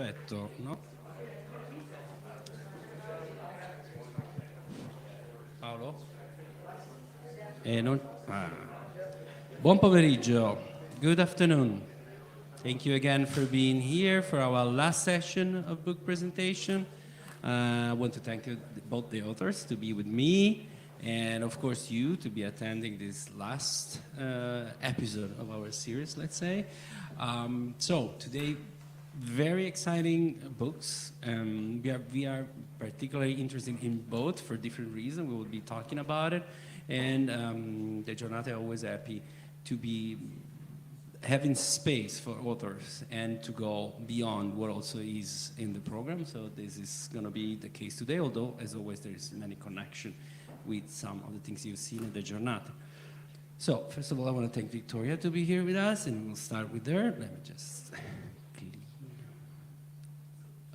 perfetto, no? Paolo? Non... Buon pomeriggio. Good afternoon. Thank you again for being here for our last session of book presentation. I want to thank both the authors to be with me, and of course you to be attending this last episode of our series, let's say. So today, very exciting books. We are particularly interested in both for different reasons. We will be talking about it, and the Giornate are always happy to be having space for authors and to go beyond what also is in the program. So this is going to be the case today, although, as always, there is many connection with some of the things you've seen at the Giornate. So, first of all, I want to thank Victoria to be here with us, and we'll start with her. Let me just clean.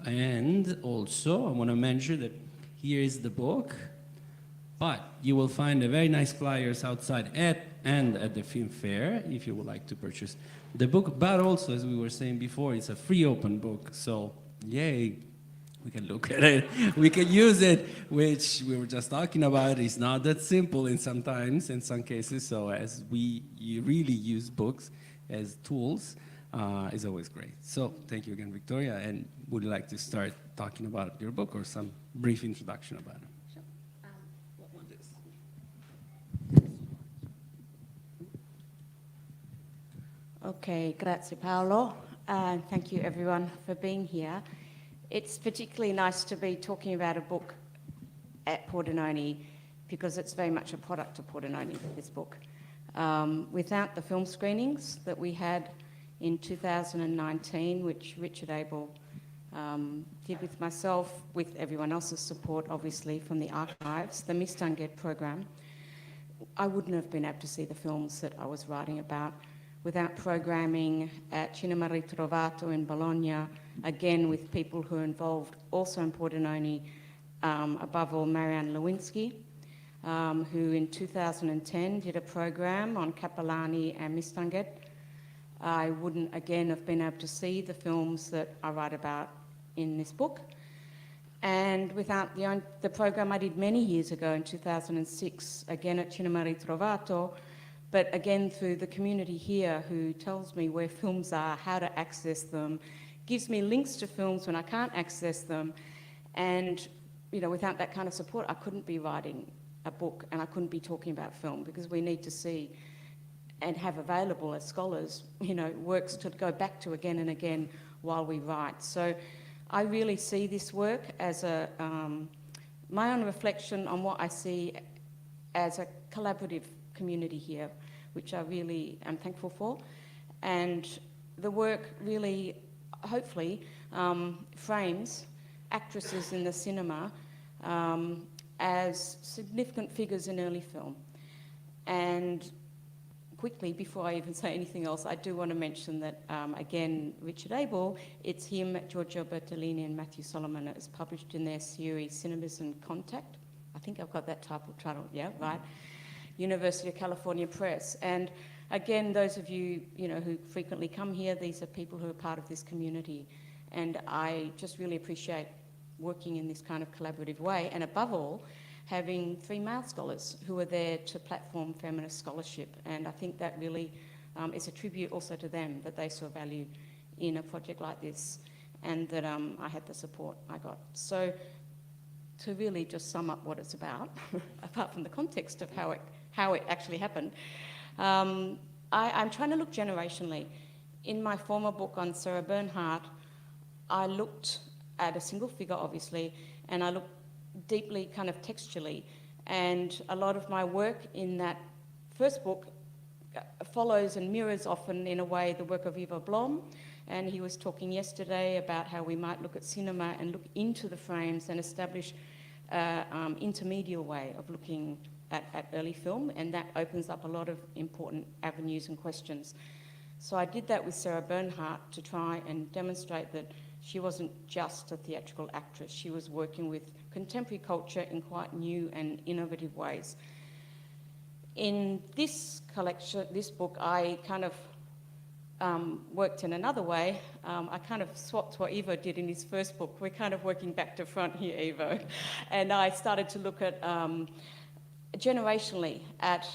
And also, I want to mention that here is the book, but you will find a very nice flyers outside and at the Filmfair if you would like to purchase the book. But also, as we were saying before, it's a free open book. So, yay, we can look at it. We can use it, which we were just talking about. It's not that simple in some cases. So as you really use books as tools, is always great. So thank you again, Victoria. And would you like to start talking about your book or some brief introduction about it? Okay, grazie Paolo, and thank you everyone for being here. It's particularly nice to be talking about a book at Pordenone because it's very much a product of Pordenone, this book. Without the film screenings that we had in 2019, which Richard Abel did with myself, with everyone else's support, obviously, from the archives, the Mistinguett program, I wouldn't have been able to see the films that I was writing about. Without programming at Cinema Ritrovato in Bologna, again with people who are involved also in Pordenone, above all Marianne Lewinsky, who in 2010 did a program on Capellani and Mistinguett. I wouldn't again have been able to see the films that I write about in this book. And without the program I did many years ago in 2006, again at Cinema Ritrovato, but again through the community here who tells me where films are, how to access them, gives me links to films when I can't access them. And, you know, without that kind of support, I couldn't be writing a book and I couldn't be talking about film because we need to see and have available as scholars, you know, works to go back to again and again while we write. So I really see this work as my own reflection on what I see as a collaborative community here, which I really am thankful for. And the work really, hopefully, frames actresses in the cinema as significant figures in early film. And quickly, before I even say anything else, I do want to mention that, again, Richard Abel, it's him, Giorgio Bertolini and Matthew Solomon. It's published in their series Cinemas in Contact. I think I've got that title, yeah, right? University of California Press. And again, those of you, who frequently come here, these are people who are part of this community. And I just really appreciate working in this kind of collaborative way. And above all, having 3 male scholars who are there to platform feminist scholarship. And I think that really is a tribute also to them, that they saw value in a project like this and that I had the support I got. So to really just sum up what it's about, apart from the context of how it actually happened, I'm trying to look generationally. In my former book on Sarah Bernhardt, I looked at a single figure, obviously, and I looked deeply kind of textually. And a lot of my work in that first book follows and mirrors often in a way the work of Ivo Blom. And he was talking yesterday about how we might look at cinema and look into the frames and establish an intermediate way of looking at early film, and that opens up a lot of important avenues and questions. So I did that with Sarah Bernhardt to try and demonstrate that she wasn't just a theatrical actress. She was working with contemporary culture in quite new and innovative ways. In this collection, this book, I kind of worked in another way. I kind of swapped what Ivo did in his first book. We're kind of working back to front here, Ivo. And I started to look at generationally at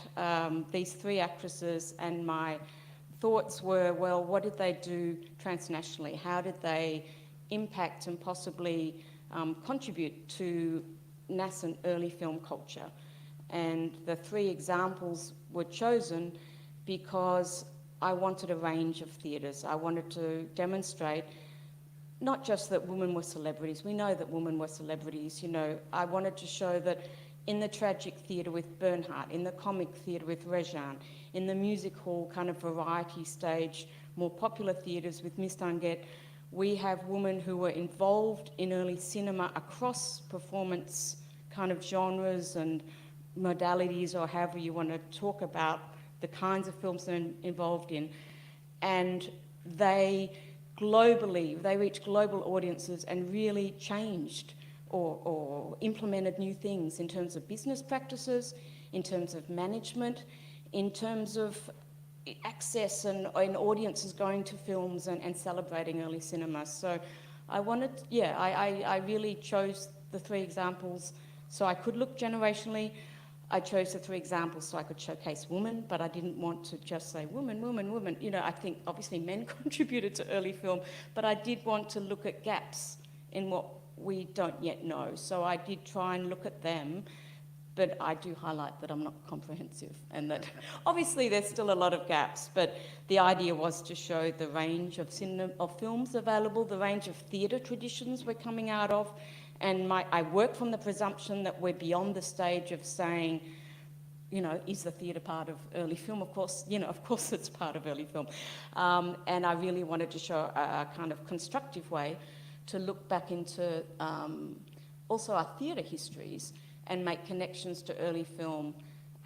these three actresses, and my thoughts were, well, what did they do transnationally? How did they impact and possibly contribute to nascent early film culture? And the three examples were chosen because I wanted a range of theatres. I wanted to demonstrate not just that women were celebrities. We know that women were celebrities, you know. I wanted to show that in the tragic theatre with Bernhardt, in the comic theatre with Réjane, in the music hall kind of variety stage, more popular theatres with Mistinguett, we have women who were involved in early cinema across performance kind of genres and modalities, or however you want to talk about the kinds of films they're involved in. And they reached global audiences and really changed or implemented new things in terms of business practices, in terms of management, in terms of access and audiences going to films and celebrating early cinema. So I wanted, I really chose the three examples so I could look generationally. I chose the three examples so I could showcase women, but I didn't want to just say women, women, women. You know, I think obviously men contributed to early film, but I did want to look at gaps in what we don't yet know. So I did try and look at them, but I do highlight that I'm not comprehensive and that obviously there's still a lot of gaps, but the idea was to show the range of films available, the range of theatre traditions we're coming out of. And I work from the presumption that we're beyond the stage of saying, you know, is the theatre part of early film? Of course, you know, of course it's part of early film. And I really wanted to show a kind of constructive way to look back into also our theatre histories and make connections to early film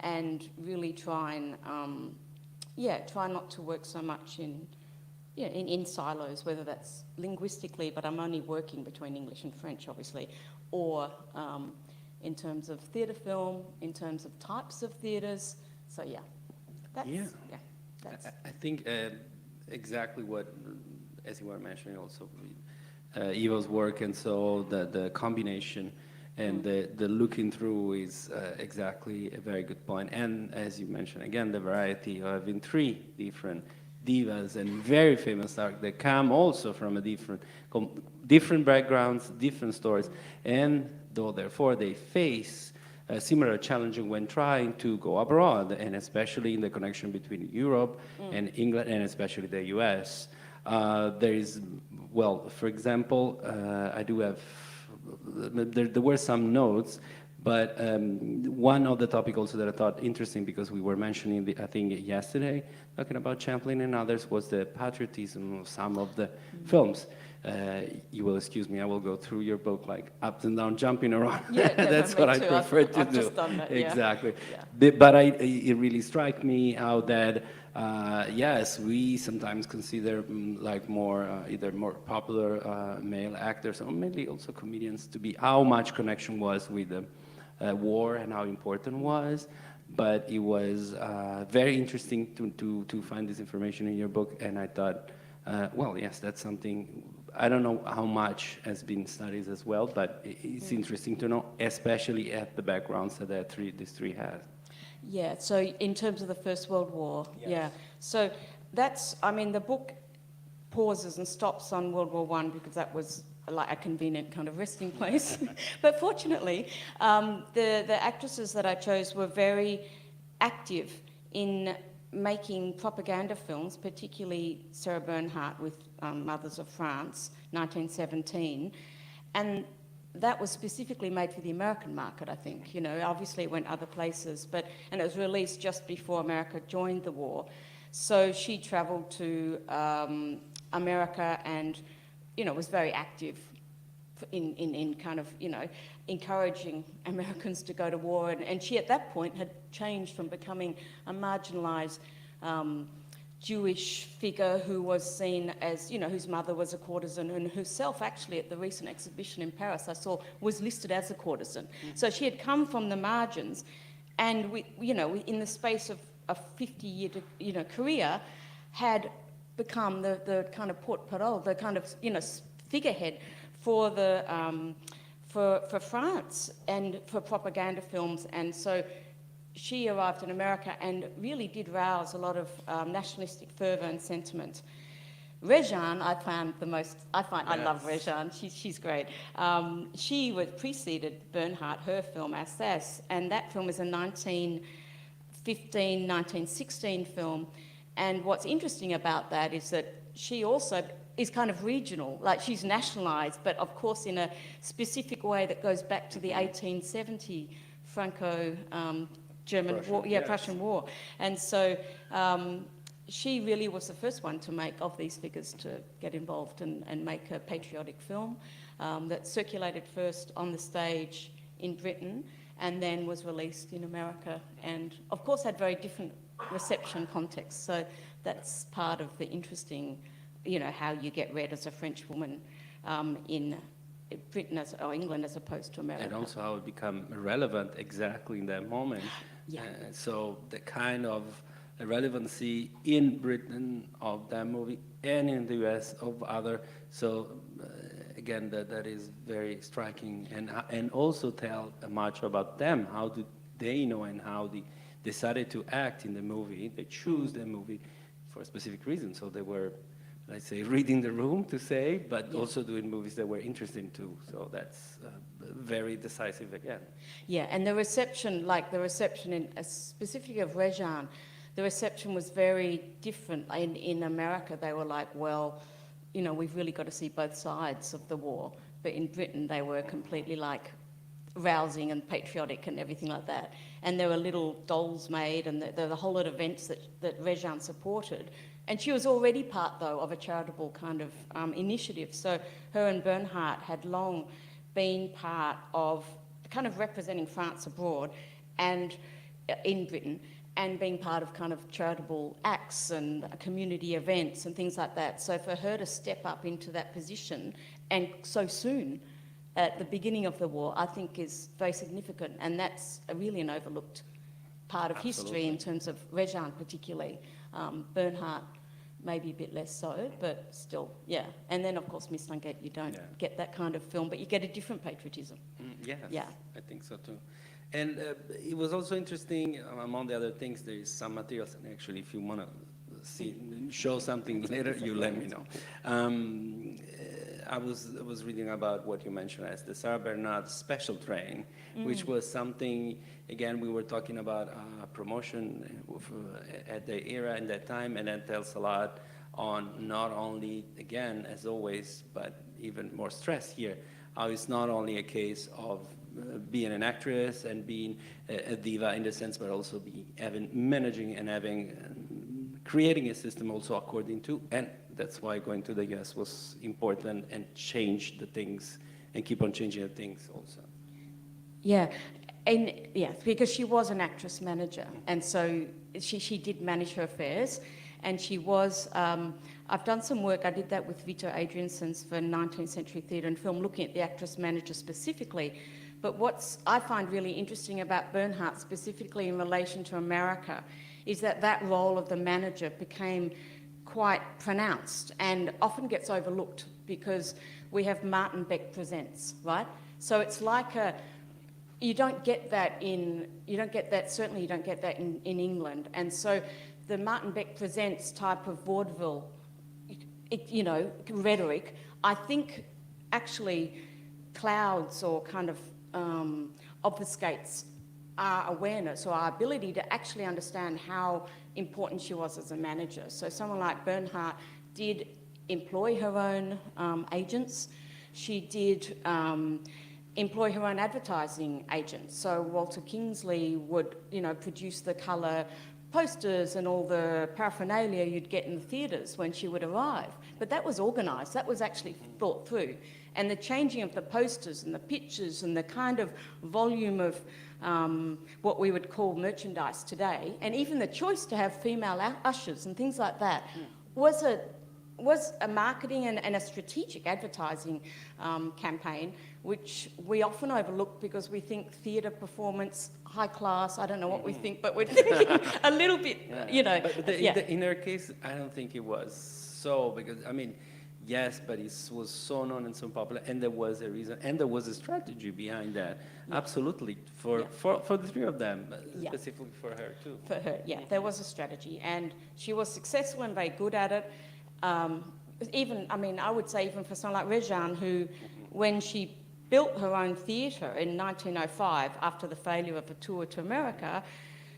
and really try and, try not to work so much in silos, whether that's linguistically, but I'm only working between English and French, obviously, or in terms of theatre film, in terms of types of theatres. So that's I think exactly what, as you were mentioning also, Ivo's work, and so the combination and the looking through is exactly a very good point. And as you mentioned, again, the variety of having three different divas and very famous art that come also from a different backgrounds, different stories, and though therefore they face a similar challenge when trying to go abroad, and especially in the connection between Europe and England, and especially the US. There is, well, for example, I do have, there were some notes, but one of the topics also that I thought interesting, because we were mentioning, I think yesterday, talking about Champlin and others, was the patriotism of some of the films. You will excuse me, I will go through your book like up and down, jumping around. Yeah, That's what I prefer to I've do. just done that, yeah. Exactly. Yeah. But it really struck me how that, yes, we sometimes consider like more, either more popular male actors, or maybe also comedians, to be how much connection was with the war and how important was. But it was very interesting to find this information in your book, and I thought, well, yes, that's something, I don't know how much has been studied as well, but it's interesting to know, especially at the backgrounds that these three had. Yeah, so in terms of the First World War, Yes. So that's, I mean, the book pauses and stops on World War I because that was like a convenient kind of resting place. But fortunately, the actresses that I chose were very active in making propaganda films, particularly Sarah Bernhardt with Mothers of France, 1917. And that was specifically made for the American market, I think. You know, obviously it went other places, and it was released just before America joined the war. So she traveled to America and, you know, was very active in kind of, you know, encouraging Americans to go to war. And she, at that point, had changed from becoming a marginalised Jewish figure who was seen as, you know, whose mother was a courtesan, and herself actually at the recent exhibition in Paris I saw was listed as a courtesan. So she had come from the margins, and in the space of a 50-year, career, had become the kind of porte-parole, the kind of, figurehead for the for France and for propaganda films. And so she arrived in America and really did rouse a lot of nationalistic fervour and sentiment. Réjane, I love Réjane, she's great. She preceded Bernhardt, her film Alsace, and that film is a 1915, 1916 film. And what's interesting about that is that she also is kind of regional, like she's nationalised, but of course in a specific way that goes back to the 1870 Franco-German War, Prussian War. And so she really was the first one to make, of these figures, to get involved and make a patriotic film that circulated first on the stage in Britain and then was released in America, and of course had very different reception context. So that's part of the interesting, how you get read as a French woman in Britain or England as opposed to America. And also how it become relevant exactly in that moment. Yeah. So the kind of relevancy in Britain of that movie and in the US of other. So again, that is very striking, and also tell much about them. How do they know and how they decided to act in the movie? They choose the movie for a specific reason. So they were, let's say, reading the room to say, but also doing movies that were interesting too. So that's very decisive again. Yeah, and the reception specifically of Réjane, the reception was very different. In America, they were like, well, we've really got to see both sides of the war. But in Britain, they were completely like rousing and patriotic and everything like that. And there were little dolls made, and there were a whole lot of events that Réjane supported. And she was already part, though, of a charitable kind of initiative. So her and Bernhardt had long been part of kind of representing France abroad and in Britain, and being part of kind of charitable acts and community events and things like that. So for her to step up into that position, and so soon at the beginning of the war, I think is very significant. And that's really an overlooked part of history in terms of Réjane particularly. Bernhardt maybe a bit less so, but still, yeah. And then, of course, Mistinguett, you don't get that kind of film, but you get a different patriotism. Yes, I think so too. And it was also interesting, among the other things, there is some materials, and actually if you want to show something later, you let me know. I was reading about what you mentioned as the Sarah Bernhardt special train, which was something, again, we were talking about promotion at the era in that time, and that tells a lot on not only, again, as always, but even more stress here, how it's not only a case of being an actress and being a diva in the sense, but also managing and creating a system also according to, and that's why going to the US was important, and change the things and keep on changing the things also. Yeah, and because she was an actress manager, and so she did manage her affairs, and she was, I've done some work, I did that with Vito Adriansons for 19th Century Theatre and Film, looking at the actress manager specifically. But what I find really interesting about Bernhardt, specifically in relation to America, is that role of the manager became quite pronounced and often gets overlooked because we have Martin Beck Presents, right? So it's like you don't get that, certainly you don't get that in England. And so the Martin Beck Presents type of vaudeville, rhetoric, I think actually clouds or kind of obfuscates our awareness or our ability to actually understand how important she was as a manager. So someone like Bernhardt did employ her own agents. She did employ her own advertising agents. So Walter Kingsley would, produce the colour posters and all the paraphernalia you'd get in the theatres when she would arrive. But that was organised, that was actually thought through. And the changing of the posters and the pictures and the kind of volume of what we would call merchandise today, and even the choice to have female ushers and things like that, was was a marketing and a strategic advertising campaign, which we often overlook because we think theatre performance, high class, I don't know what we think, but we're thinking a little bit, you know. But in her case, I don't think it was so, because, I mean, yes, but it was so known and so popular, and there was a reason, and there was a strategy behind that. Absolutely, for the three of them, specifically for her too. For her, there was a strategy, and she was successful and very good at it. Even, I mean, I would say even for someone like Réjane, who, when she built her own theatre in 1905, after the failure of a tour to America,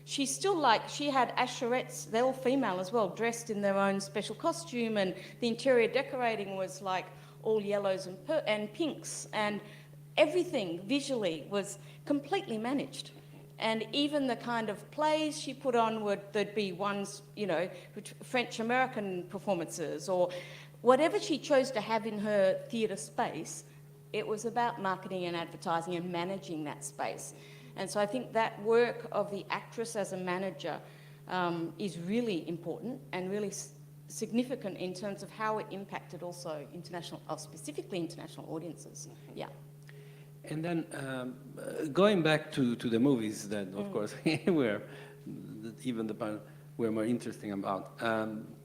she still, she had asherettes, they're all female as well, dressed in their own special costume, and the interior decorating was like all yellows and pinks, and everything visually was completely managed. And even the kind of plays she put on there'd be ones, you know, French-American performances, or whatever she chose to have in her theatre space, it was about marketing and advertising and managing that space. And so I think that work of the actress as a manager is really important and really significant in terms of how it impacted also international, or specifically international audiences. Yeah. And then going back to the movies that, of course, were even the part we're more interesting about.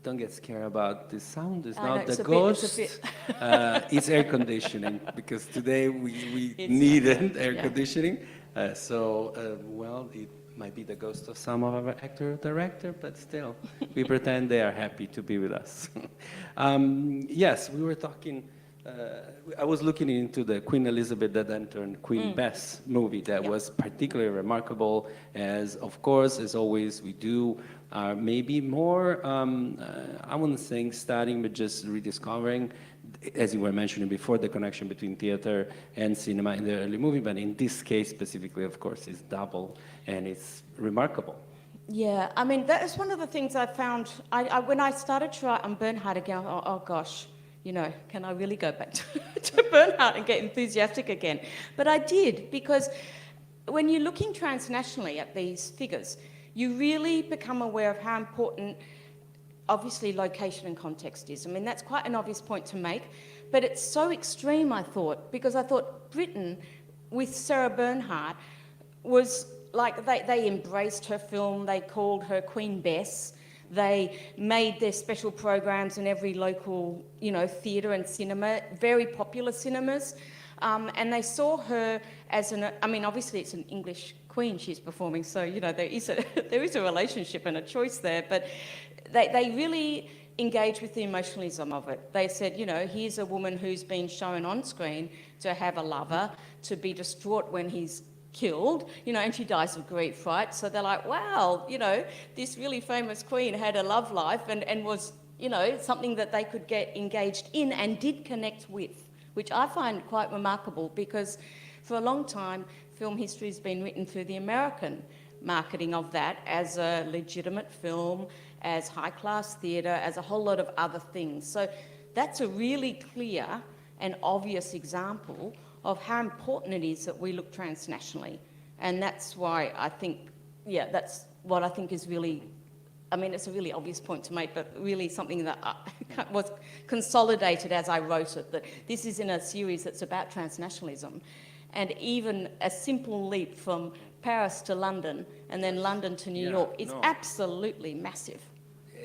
Don't get scared about the sound. It's not the ghost. It's air conditioning, because today we needed air conditioning. Well, it might be the ghost of some of our actor or director, but still, we pretend they are happy to be with us. Yes, we were talking. I was looking into the Queen Elizabeth that then turned Queen Bess movie that was particularly remarkable, as, of course, as always, we do maybe more, I wouldn't say starting, but just rediscovering, as you were mentioning before, the connection between theater and cinema in the early movie, but in this case specifically, of course, it's double, and it's remarkable. Yeah, I mean, that is one of the things I found, when I started to write on Bernhardt again, oh gosh, you know, can I really go back to Bernhardt and get enthusiastic again? But I did, because when you're looking transnationally at these figures, you really become aware of how important, obviously, location and context is. I mean, that's quite an obvious point to make, but it's so extreme, I thought, because I thought Britain, with Sarah Bernhardt, was like, they embraced her film, they called her Queen Bess. They made their special programs in every local, you know, theatre and cinema, very popular cinemas. And they saw her as I mean, obviously it's an English queen she's performing, so, you know, there is a relationship and a choice there, but they really engaged with the emotionalism of it. They said, you know, here's a woman who's been shown on screen to have a lover, to be distraught when he's killed, you know, and she dies of grief, right? So they're like, wow, you know, this really famous queen had a love life and was, you know, something that they could get engaged in and did connect with, which I find quite remarkable, because for a long time, film history has been written through the American marketing of that as a legitimate film, as high-class theatre, as a whole lot of other things. So that's a really clear and obvious example of how important it is that we look transnationally. And that's why I think, that's what I think is really, I mean, it's a really obvious point to make, but really something that was consolidated as I wrote it, that this is in a series that's about transnationalism. And even a simple leap from Paris to London and then London to New York is absolutely massive.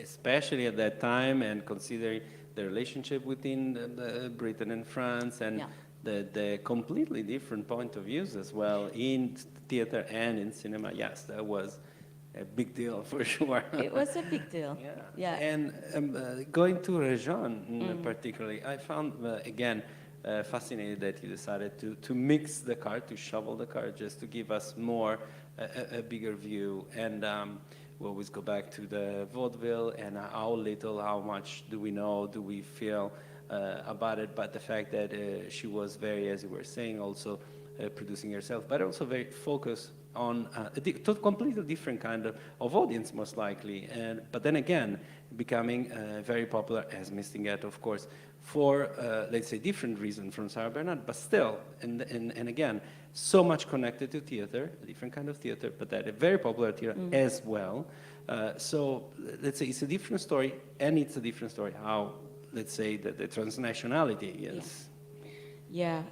Especially at that time, and considering the relationship within Britain and France, and the completely different point of views as well in theater and in cinema. Yes, that was a big deal for sure. It was a big deal. And going to Réjane particularly, I found, again, fascinating that you decided to mix the card, to shovel the card, just to give us more, a bigger view. And we always go back to the vaudeville and how little, how much do we know, do we feel about it, but the fact that she was very, as you were saying, also producing herself, but also very focused on a completely different kind of audience, most likely. But then again, becoming very popular as Mistinguett, of course, for, let's say, different reason from Sarah Bernhardt, but still, and again, so much connected to theater, a different kind of theater, but that a very popular theater as well. So let's say it's a different story, and it's a different story how let's say, the transnationality. Yes. Yeah.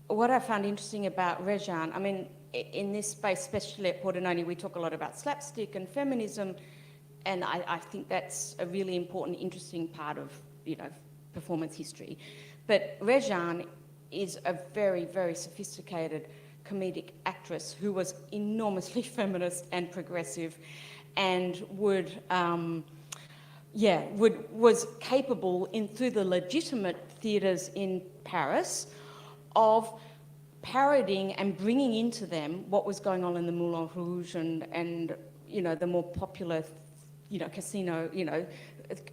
What I found interesting about Réjane, I mean, in this space, especially at Pordenone, we talk a lot about slapstick and feminism, and I think that's a really important, interesting part of, you know, performance history. But Réjane is a very, very sophisticated comedic actress who was enormously feminist and progressive, and was capable through the legitimate theatres in Paris of parodying and bringing into them what was going on in the Moulin Rouge and you know, the more popular, you know, casino, you know,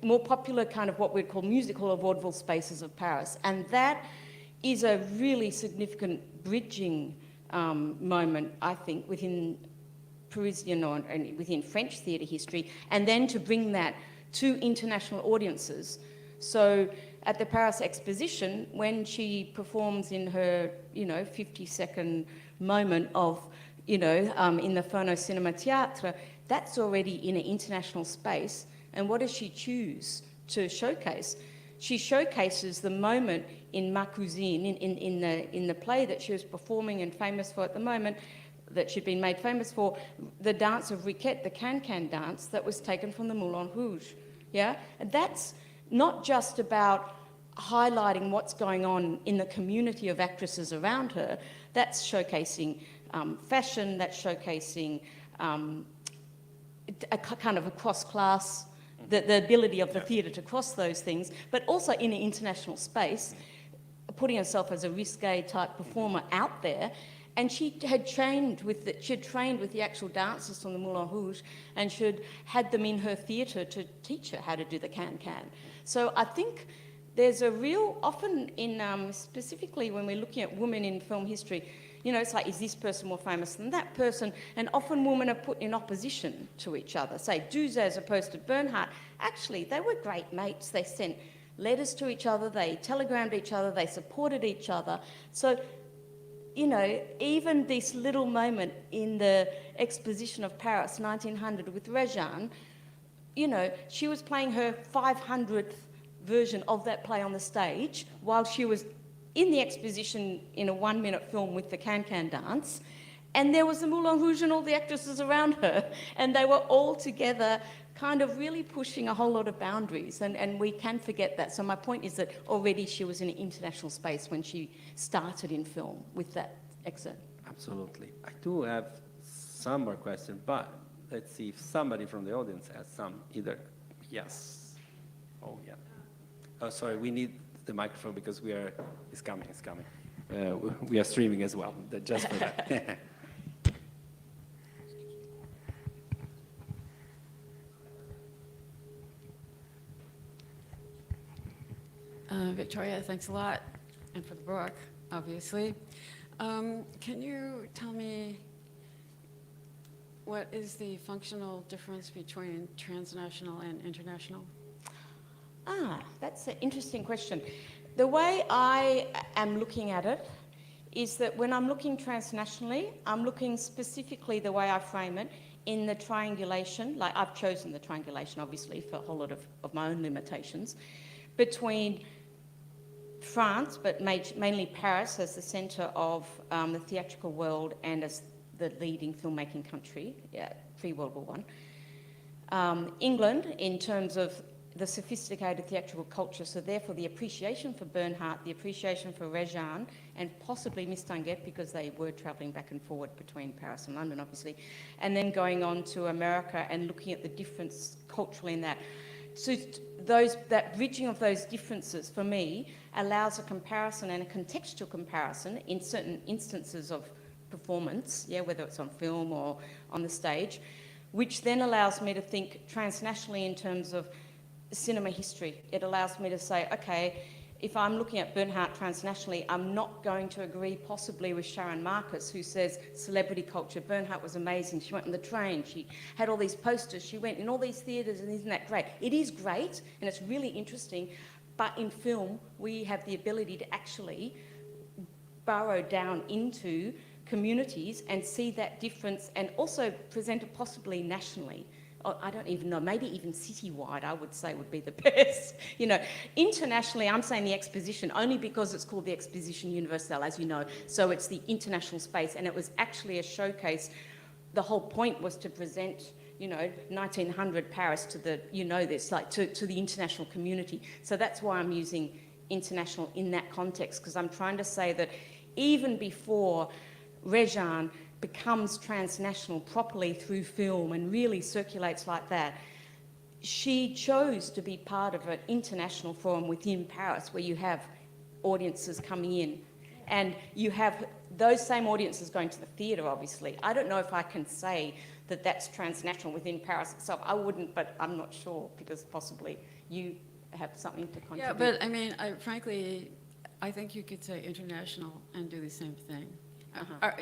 more popular kind of what we'd call musical or vaudeville spaces of Paris. And that is a really significant bridging moment, I think, within Parisian and within French theatre history, and then to bring that to international audiences. So at the Paris Exposition, when she performs in her, you know, 50-second moment of, you know, in the Phono Cinema Theatre, that's already in an international space. And what does she choose to showcase? She showcases the moment in Ma Cousine, in the play that she was performing and famous for at the moment, that she'd been made famous for, the dance of Riquet, the can-can dance that was taken from the Moulin Rouge. Yeah? And that's not just about highlighting what's going on in the community of actresses around her, that's showcasing fashion, that's showcasing a kind of a cross-class, the ability of the theatre to cross those things, but also in an international space, putting herself as a risque type performer out there. And she had trained with the actual dancers from the Moulin Rouge, and she'd had them in her theatre to teach her how to do the can-can. So I think there's a real, often in, specifically when we're looking at women in film history, you know, it's like, is this person more famous than that person? And often women are put in opposition to each other. Say, Duze as opposed to Bernhardt. Actually, they were great mates. They sent letters to each other, they telegrammed each other, they supported each other. So, you know, even this little moment in the Exposition of Paris, 1900, with Réjane, you know, she was playing her 500th version of that play on the stage while she was in the exposition in a 1-minute film with the can-can dance, and there was the Moulin Rouge and all the actresses around her, and they were all together kind of really pushing a whole lot of boundaries, and we can forget that. So my point is that already she was in an international space when she started in film with that excerpt. Absolutely. I do have some more questions, but let's see if somebody from the audience has some. Either yes. Oh, yeah. Oh, sorry, we need the microphone because it's coming. We are streaming as well, just for that. Victoria, thanks a lot, and for the book, obviously. Can you tell me what is the functional difference between transnational and international? That's an interesting question. The way I am looking at it is that when I'm looking transnationally, I'm looking specifically the way I frame it in the triangulation, like I've chosen the triangulation obviously for a whole lot of my own limitations, between France, but mainly Paris as the centre of the theatrical world and as the leading filmmaking country, pre-World War I. England, in terms of the sophisticated theatrical culture, so therefore the appreciation for Bernhardt, the appreciation for Réjane, and possibly Mistinguett, because they were travelling back and forward between Paris and London, obviously, and then going on to America and looking at the difference culturally in that. So that bridging of those differences, for me, allows a comparison and a contextual comparison in certain instances of performance, whether it's on film or on the stage, which then allows me to think transnationally in terms of cinema history. It allows me to say, okay, if I'm looking at Bernhardt transnationally, I'm not going to agree possibly with Sharon Marcus, who says celebrity culture. Bernhardt was amazing. She went on the train. She had all these posters. She went in all these theatres, and isn't that great? It is great, and it's really interesting. But in film, we have the ability to actually burrow down into communities and see that difference, and also present it possibly nationally I don't even know, maybe even citywide, I would say would be the best. You know, internationally, I'm saying the exposition only because it's called the Exposition Universelle, as you know. So it's the international space, and it was actually a showcase. The whole point was to present, you know, 1900 Paris to the, you know this, like to the international community. So that's why I'm using international in that context, because I'm trying to say that even before Réjane becomes transnational properly through film and really circulates like that, she chose to be part of an international forum within Paris where you have audiences coming in, and you have those same audiences going to the theatre, obviously. I don't know if I can say that that's transnational within Paris itself. I wouldn't, but I'm not sure, because possibly you have something to contribute. Yeah, but I mean, frankly, I think you could say international and do the same thing.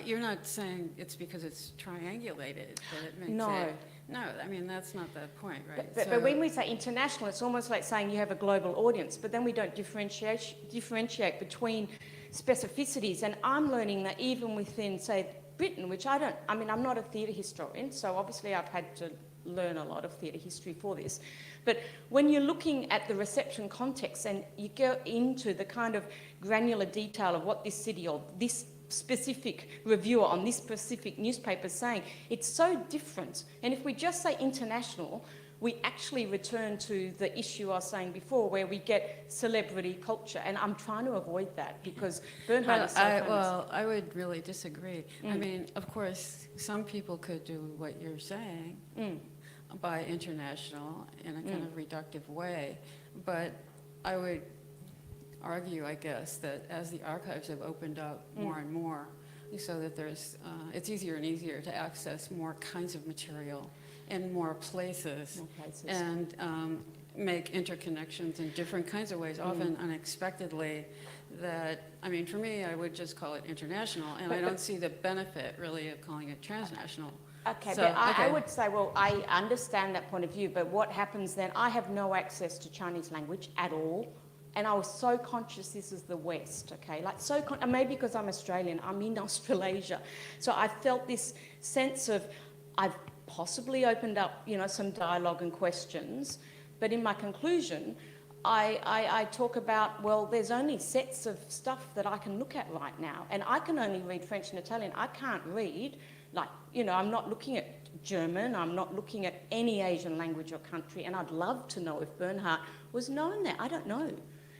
You're not saying it's because it's triangulated that it makes it... No, I mean, that's not the point, right? But when we say international, it's almost like saying you have a global audience, but then we don't differentiate between specificities. And I'm learning that even within, say, Britain, which I'm not a theatre historian, so obviously I've had to learn a lot of theatre history for this. But when you're looking at the reception context and you go into the kind of granular detail of what this city or this specific reviewer on this specific newspaper is saying, it's so different. And if we just say international, we actually return to the issue I was saying before, where we get celebrity culture, and I'm trying to avoid that because Bernhardt is so famous. Well, I would really disagree. I mean, of course, some people could do what you're saying by international in a kind of reductive way, but I would argue, I guess, that as the archives have opened up more and more, so that there's, it's easier and easier to access more kinds of material in more places. And make interconnections in different kinds of ways, often unexpectedly, that, I mean, for me, I would just call it international, and I don't see the benefit, really, of calling it transnational. Okay, so, but I would say, well, I understand that point of view, but what happens then, I have no access to Chinese language at all, and I was so conscious this is the West, okay? Like, and maybe because I'm Australian, I'm in Australasia. So I felt this sense of, I've possibly opened up, you know, some dialogue and questions, but in my conclusion, I talk about, well, there's only sets of stuff that I can look at right now, and I can only read French and Italian. I can't read, like, you know, I'm not looking at German, I'm not looking at any Asian language or country, and I'd love to know if Bernhardt was known there. I don't know.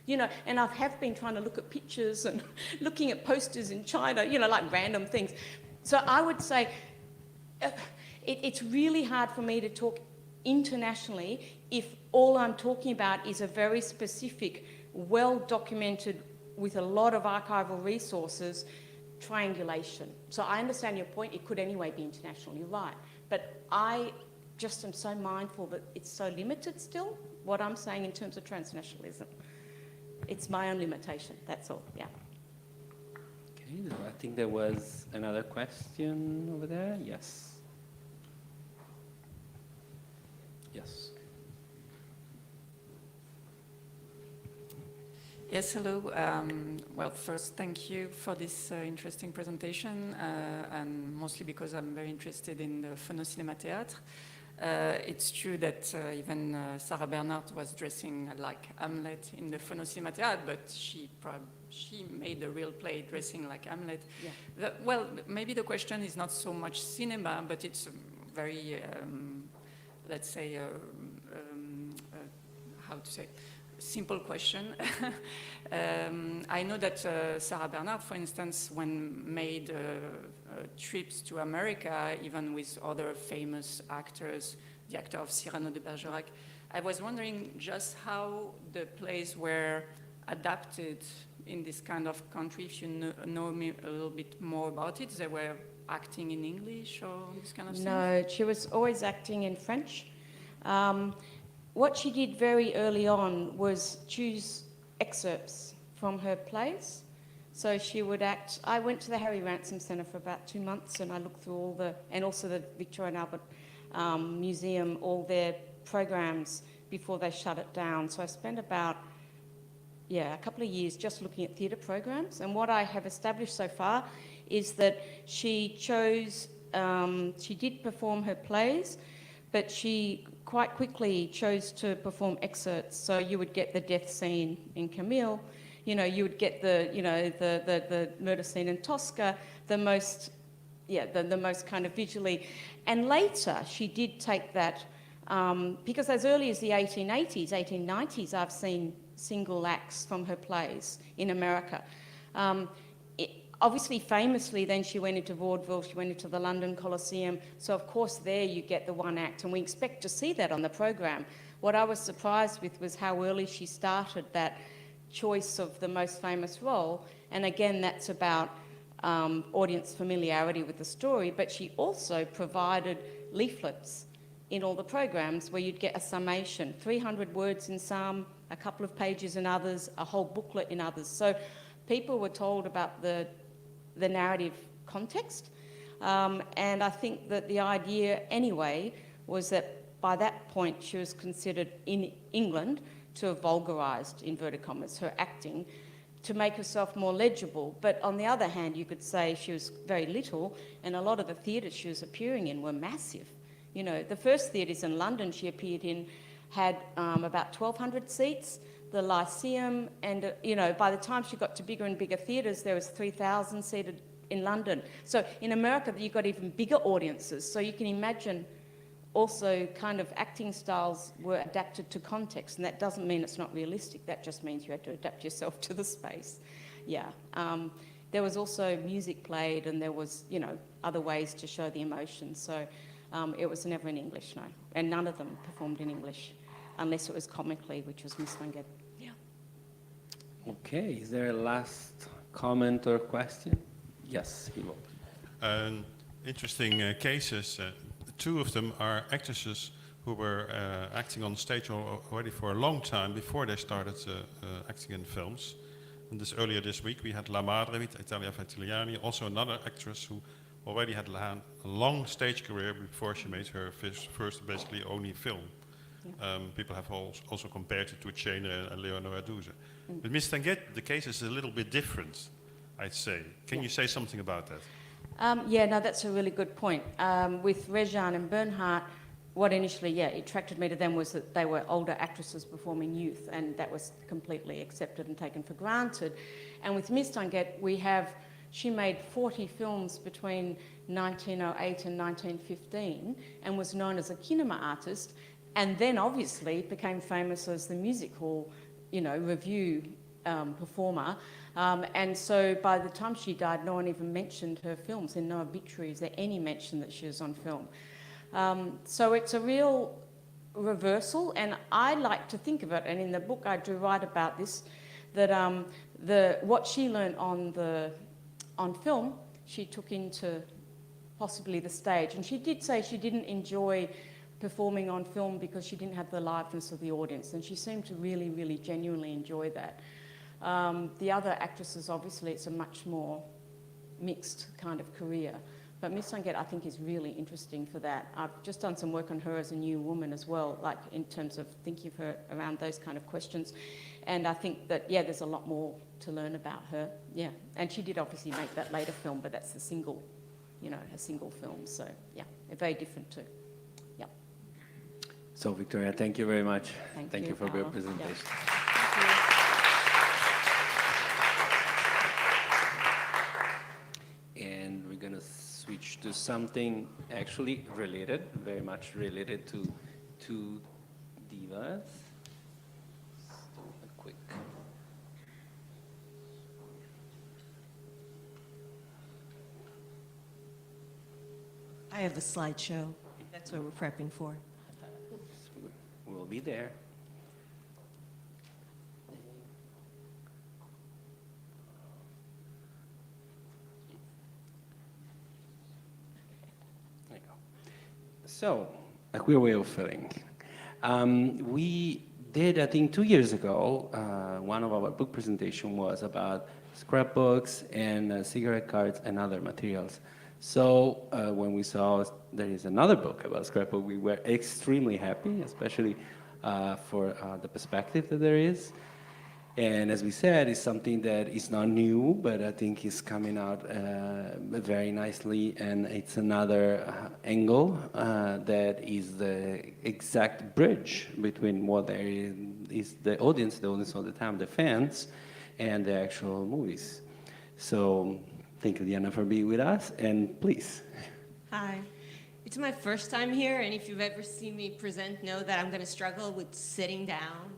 You know, and I have been trying to look at pictures and looking at posters in China, you know, like random things. So I would say it's really hard for me to talk internationally if all I'm talking about is a very specific, well-documented, with a lot of archival resources, triangulation. So I understand your point. It could anyway be international. You're right. But I just am so mindful that it's so limited still, what I'm saying in terms of transnationalism. It's my own limitation, that's all, yeah. Okay, I think there was another question over there. Yes. Yes. Yes, hello. Well, first, thank you for this interesting presentation, and mostly because I'm very interested in the Phono-Cinéma Théâtre. It's true that even Sarah Bernhardt was dressing like Hamlet in the Phono-Cinéma Théâtre, but she made a real play dressing like Hamlet. Yeah. Well, maybe the question is not so much cinema, but it's very, let's say, how to say, simple question. I know that Sarah Bernhardt, for instance, when made trips to America, even with other famous actors, the actor of Cyrano de Bergerac, I was wondering just how the plays were adapted in this kind of country, if you know a little bit more about it. They were acting in English or this kind of thing? No, she was always acting in French. What she did very early on was choose excerpts from her plays. So she would act. I went to the Harry Ransom Centre for about 2 months, and I looked through all and also the Victoria and Albert Museum, all their programs before they shut it down. So I spent about, a couple of years just looking at theatre programs. And what I have established so far is that she chose, she did perform her plays, but she quite quickly chose to perform excerpts. So you would get the death scene in Camille, you know, you would get the, you know, the murder scene in Tosca, the most kind of visually. And later she did take that, because as early as the 1880s, 1890s, I've seen single acts from her plays in America. Obviously, famously, then she went into vaudeville, she went into the London Coliseum. So, of course, there you get the one act, and we expect to see that on the program. What I was surprised with was how early she started that choice of the most famous role. And again, that's about audience familiarity with the story, but she also provided leaflets in all the programs where you'd get a summation, 300 words in some, a couple of pages in others, a whole booklet in others. So people were told about the narrative context. And I think that the idea anyway was that by that point she was considered in England to have vulgarised, inverted commas, her acting to make herself more legible. But on the other hand, you could say she was very little, and a lot of the theatres she was appearing in were massive. You know, the first theatres in London she appeared in had about 1,200 seats. The Lyceum, and you know, by the time she got to bigger and bigger theatres, there was 3,000 seated in London. So in America, you got even bigger audiences. So you can imagine also kind of acting styles were adapted to context, and that doesn't mean it's not realistic. That just means you had to adapt yourself to the space. Yeah. There was also music played, and there was, you know, other ways to show the emotion. So it was never in English, no, and none of them performed in English, unless it was comically, which was Mistinguett. Yeah. Okay, is there a last comment or question? Yes, Ivo. Interesting cases. Two of them are actresses who were acting on stage already for a long time before they started acting in films. And earlier this week we had La Madre with Italia Fatiliani, also another actress who already had a long stage career before she made her first basically only film. Yeah. People have also compared it to Réjane and Leonora Duse. With Mistinguett, the case is a little bit different, I'd say. Can you say something about that? Yeah, no, that's a really good point. With Réjane and Bernhardt, what initially, attracted me to them was that they were older actresses performing youth, and that was completely accepted and taken for granted. And with Mistinguett, she made 40 films between 1908 and 1915 and was known as a kinema artist, and then obviously became famous as the music hall, you know, revue performer. And so by the time she died, no one even mentioned her films. In no obituaries there any mention that she was on film. So it's a real reversal, and I like to think of it, and in the book I do write about this, that what she learned on film, she took into possibly the stage. And she did say she didn't enjoy performing on film because she didn't have the liveness of the audience, and she seemed to really, really genuinely enjoy that. The other actresses, obviously, it's a much more mixed kind of career. But Mistinguett, I think, is really interesting for that. I've just done some work on her as a new woman as well, like in terms of thinking of her around those kind of questions. And I think that, there's a lot more to learn about her. Yeah, and she did obviously make that later film, but that's a single film. So, very different too. Yeah. So, Victoria, thank you very much. Thank you for your presentation. Yeah. And we're going to switch to something actually related, very much related to two divas. Let's do a quick. I have the slideshow. That's what we're prepping for. We'll be there. There you go. So, a queer way of feeling. We did, I think 2 years ago, one of our book presentation was about scrapbooks and cigarette cards and other materials. So when we saw there is another book about scrapbook, we were extremely happy, especially for the perspective that there is. And as we said, it's something that is not new, but I think is coming out very nicely. And it's another angle that is the exact bridge between what there is the audience all the time, the fans, and the actual movies. So thank you, Diana, for being with us. And please. Hi. It's my first time here, and if you've ever seen me present, know that I'm going to struggle with sitting down.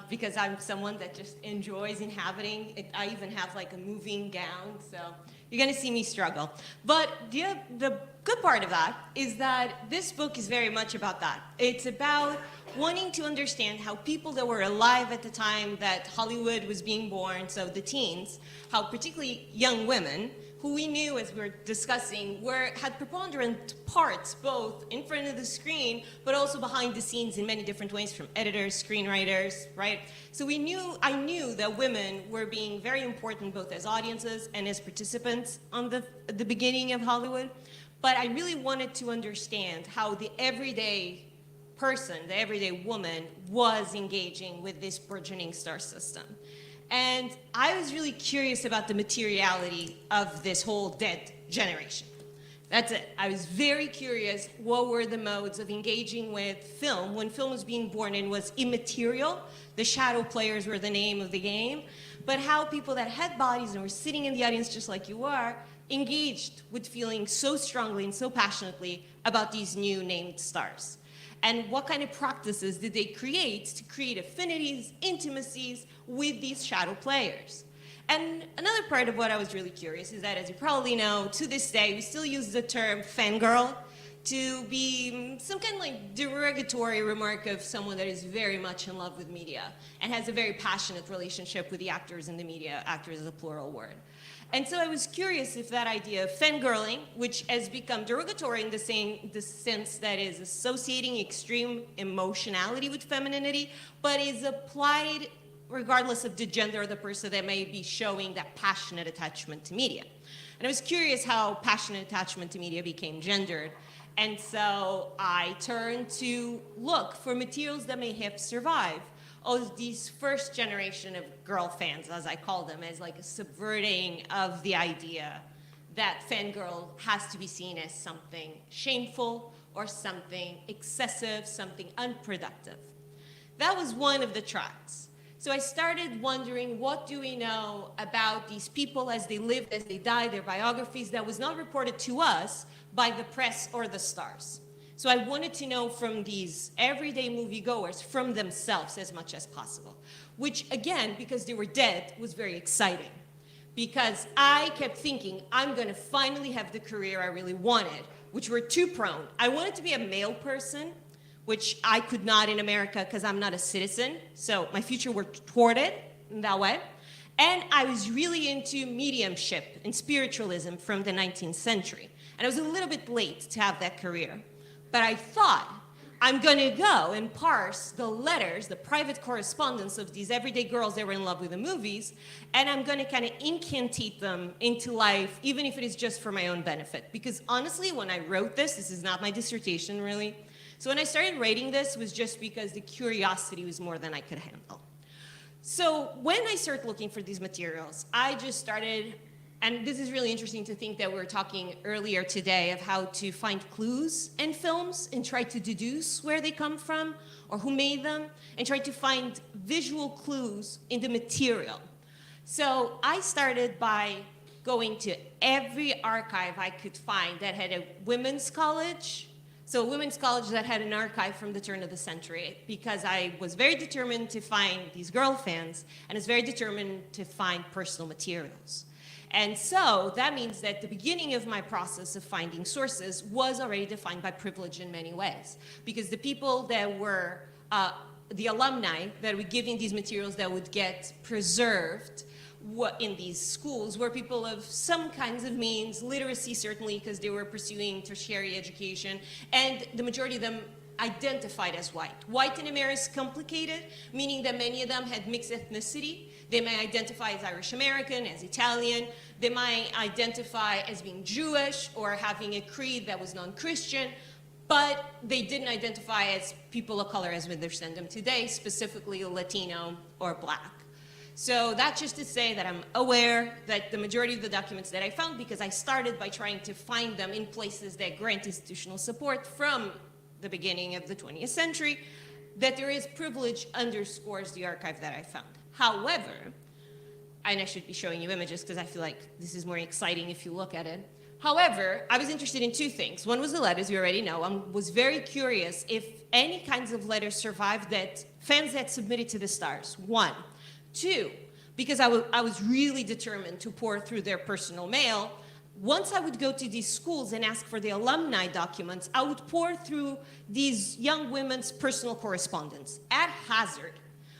Because I'm someone that just enjoys inhabiting it. I even have like a moving gown, so you're going to see me struggle. But the good part of that is that this book is very much about that. It's about wanting to understand how people that were alive at the time that Hollywood was being born, so the teens, how particularly young women, who we knew, as we were discussing, had preponderant parts both in front of the screen, but also behind the scenes in many different ways, from editors, screenwriters, right? So I knew that women were being very important both as audiences and as participants on the beginning of Hollywood. But I really wanted to understand how the everyday person, the everyday woman, was engaging with this burgeoning star system. And I was really curious about the materiality of this whole dead generation. That's it. I was very curious what were the modes of engaging with film when film was being born and was immaterial. The shadow players were the name of the game. But how people that had bodies and were sitting in the audience just like you are engaged with feeling so strongly and so passionately about these new named stars. And what kind of practices did they create to create affinities, intimacies with these shadow players? And another part of what I was really curious is that, as you probably know, to this day, we still use the term fangirl to be some kind of like derogatory remark of someone that is very much in love with media and has a very passionate relationship with the actors in the media. Actors is a plural word. And so I was curious if that idea of fangirling, which has become derogatory in the sense that is associating extreme emotionality with femininity, but is applied regardless of the gender of the person that may be showing that passionate attachment to media. And I was curious how passionate attachment to media became gendered. And so I turned to look for materials that may have survived. These first generation of girl fans, as I call them, as like a subverting of the idea that fangirl has to be seen as something shameful or something excessive, something unproductive. That was one of the tracks. So I started wondering, what do we know about these people as they lived, as they died, their biographies that was not reported to us by the press or the stars. So I wanted to know from these everyday moviegoers, from themselves as much as possible, which again, because they were dead, was very exciting. Because I kept thinking, I'm gonna finally have the career I really wanted, which were two prone. I wanted to be a male person, which I could not in America because I'm not a citizen. So my future worked toward it in that way. And I was really into mediumship and spiritualism from the 19th century. And I was a little bit late to have that career. But I thought, I'm gonna go and parse the letters, the private correspondence of these everyday girls that were in love with the movies, and I'm gonna kind of incantate them into life, even if it is just for my own benefit. Because honestly, when I wrote this is not my dissertation really. So when I started writing this, it was just because the curiosity was more than I could handle. So when I started looking for these materials, I just started, and this is really interesting to think that we were talking earlier today of how to find clues in films and try to deduce where they come from or who made them, and try to find visual clues in the material. So I started by going to every archive I could find that had a women's college. So a women's college that had an archive from the turn of the century, because I was very determined to find these girl fans, and was very determined to find personal materials. And so that means that the beginning of my process of finding sources was already defined by privilege in many ways, because the people that were the alumni that were giving these materials that would get preserved in these schools were people of some kinds of means, literacy certainly, because they were pursuing tertiary education, and the majority of them identified as white. White in America is complicated, meaning that many of them had mixed ethnicity. They may identify as Irish American, as Italian. They might identify as being Jewish or having a creed that was non-Christian, but they didn't identify as people of color as we understand them today, specifically Latino or Black. So that's just to say that I'm aware that the majority of the documents that I found, because I started by trying to find them in places that grant institutional support from the beginning of the 20th century, that there is privilege underscores the archive that I found. However, and I should be showing you images because I feel like this is more exciting if you look at it. However, I was interested in two things. One was the letters, you already know. I was very curious if any kinds of letters survived that fans had submitted to the stars. One. Two, because I was really determined to pour through their personal mail. Once I would go to these schools and ask for the alumni documents, I would pour through these young women's personal correspondence at hazard.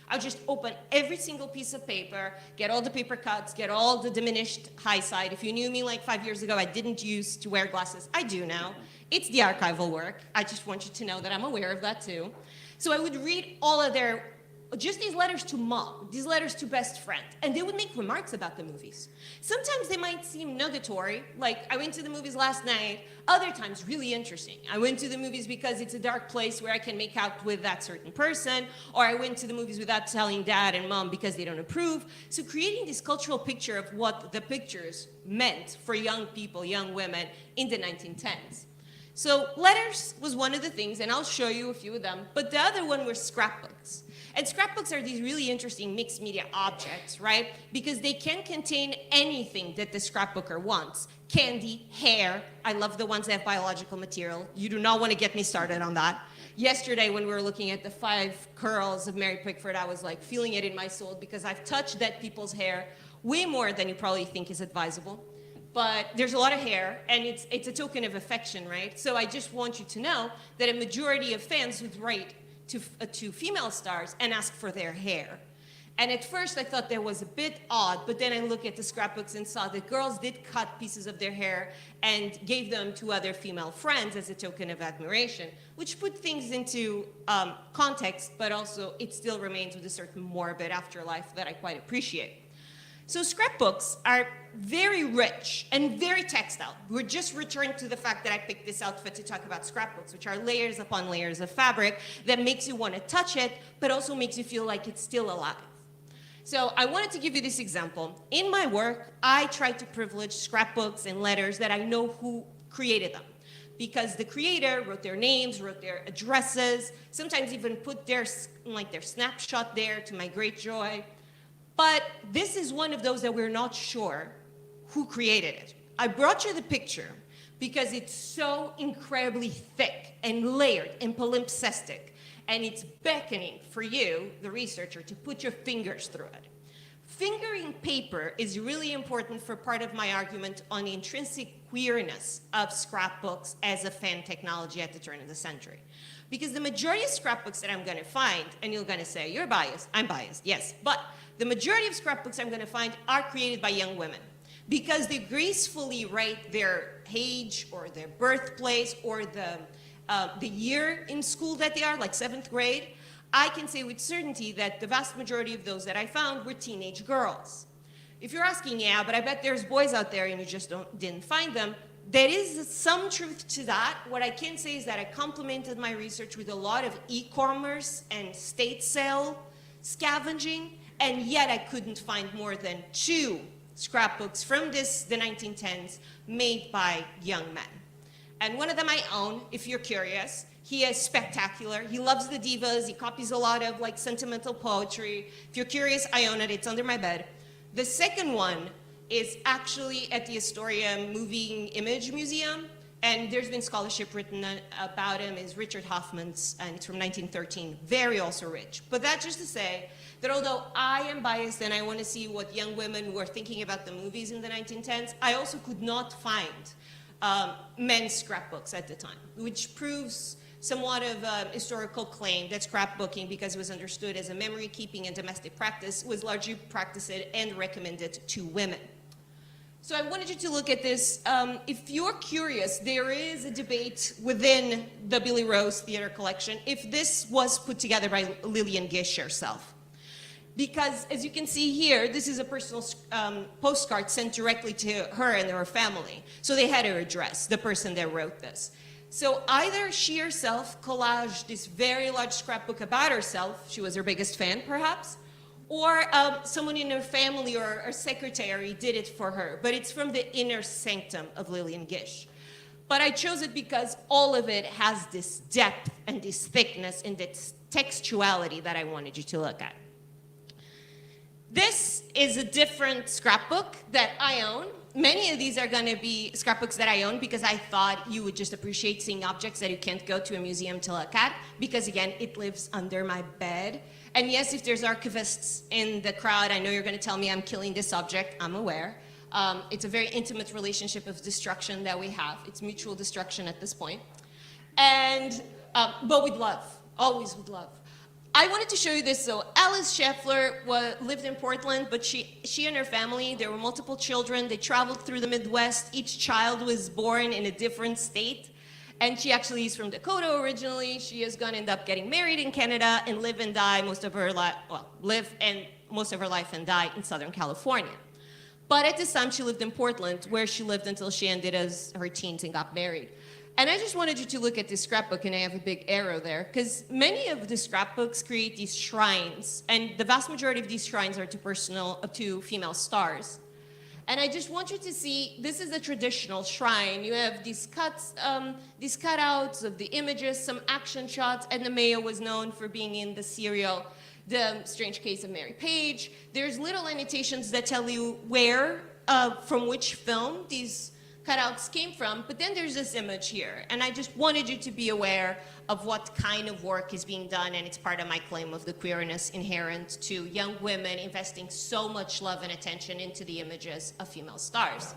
I would just open every single piece of paper, get all the paper cuts, get all the diminished high side. If you knew me like 5 years ago, I didn't used to wear glasses. I do now. It's the archival work. I just want you to know that I'm aware of that too. So I would read all of their, just these letters to mom, these letters to best friend, and they would make remarks about the movies. Sometimes they might seem nugatory, like I went to the movies last night, other times really interesting. I went to the movies because it's a dark place where I can make out with that certain person, or I went to the movies without telling dad and mom because they don't approve. So creating this cultural picture of what the pictures meant for young people, young women in the 1910s. So letters was one of the things, and I'll show you a few of them, but the other one were scrapbooks. And scrapbooks are these really interesting mixed media objects, right? Because they can contain anything that the scrapbooker wants. Candy, hair. I love the ones that have biological material. You do not want to get me started on that. Yesterday, when we were looking at the 5 curls of Mary Pickford, I was like feeling it in my soul because I've touched dead people's hair way more than you probably think is advisable. But there's a lot of hair, and it's a token of affection, right? So I just want you to know that a majority of fans would write to female stars and ask for their hair. And at first I thought that was a bit odd, but then I looked at the scrapbooks and saw that girls did cut pieces of their hair and gave them to other female friends as a token of admiration, which put things into context, but also it still remains with a certain morbid afterlife that I quite appreciate. So scrapbooks are very rich and very textile. We're just returned to the fact that I picked this outfit to talk about scrapbooks, which are layers upon layers of fabric that makes you want to touch it, but also makes you feel like it's still alive. So I wanted to give you this example. In my work, I try to privilege scrapbooks and letters that I know who created them, because the creator wrote their names, wrote their addresses, sometimes even put their snapshot there, to my great joy. But this is one of those that we're not sure who created it. I brought you the picture because it's so incredibly thick and layered and palimpsestic, and it's beckoning for you, the researcher, to put your fingers through it. Fingering paper is really important for part of my argument on the intrinsic queerness of scrapbooks as a fan technology at the turn of the century. Because the majority of scrapbooks that I'm going to find, and you're going to say, you're biased, I'm biased, yes, but the majority of scrapbooks I'm going to find are created by young women because they gracefully write their age or their birthplace or the year in school that they are, like 7th grade. I can say with certainty that the vast majority of those that I found were teenage girls. If you're asking, yeah, but I bet there's boys out there and you just didn't find them, there is some truth to that. What I can say is that I complemented my research with a lot of e-commerce and state sale scavenging, and yet I couldn't find more than 2 scrapbooks from the 1910s made by young men. And one of them I own, if you're curious. He is spectacular. He loves the divas. He copies a lot of like sentimental poetry. If you're curious, I own it. It's under my bed. The second one is actually at the Astoria Moving Image Museum, and there's been scholarship written about him. Is Richard Hoffman's, and it's from 1913. Very also rich. But that's just to say that although I am biased and I want to see what young women were thinking about the movies in the 1910s, I also could not find men's scrapbooks at the time, which proves somewhat of a historical claim that scrapbooking, because it was understood as a memory keeping and domestic practice, was largely practiced and recommended to women. So I wanted you to look at this. If you're curious, there is a debate within the Billy Rose Theater Collection if this was put together by Lillian Gish herself. Because as you can see here, this is a personal postcard sent directly to her and her family. So they had her address, the person that wrote this. So either she herself collaged this very large scrapbook about herself, she was her biggest fan perhaps, or someone in her family or a secretary did it for her, but it's from the inner sanctum of Lillian Gish. But I chose it because all of it has this depth and this thickness and this textuality that I wanted you to look at. This is a different scrapbook that I own. Many of these are going to be scrapbooks that I own because I thought you would just appreciate seeing objects that you can't go to a museum to look at, because again, it lives under my bed. And yes, if there's archivists in the crowd, I know you're going to tell me I'm killing this object. I'm aware. It's a very intimate relationship of destruction that we have. It's mutual destruction at this point. And, but with love, always with love. I wanted to show you this. So Alice Scheffler lived in Portland, but she and her family, there were multiple children. They traveled through the Midwest. Each child was born in a different state. And she actually is from Dakota originally. She is going to end up getting married in Canada and live and die most of her life, most of her life and die in Southern California. But at this time, she lived in Portland, where she lived until she ended as her teens and got married. And I just wanted you to look at this scrapbook, and I have a big arrow there, because many of the scrapbooks create these shrines, and the vast majority of these shrines are to female stars. And I just want you to see, this is a traditional shrine. You have these cutouts of the images, some action shots. Edna Mayo was known for being in the serial The Strange Case of Mary Page. There's little annotations that tell you where, from which film these cutouts came from, but then there's this image here, and I just wanted you to be aware of what kind of work is being done, and it's part of my claim of the queerness inherent to young women investing so much love and attention into the images of female stars.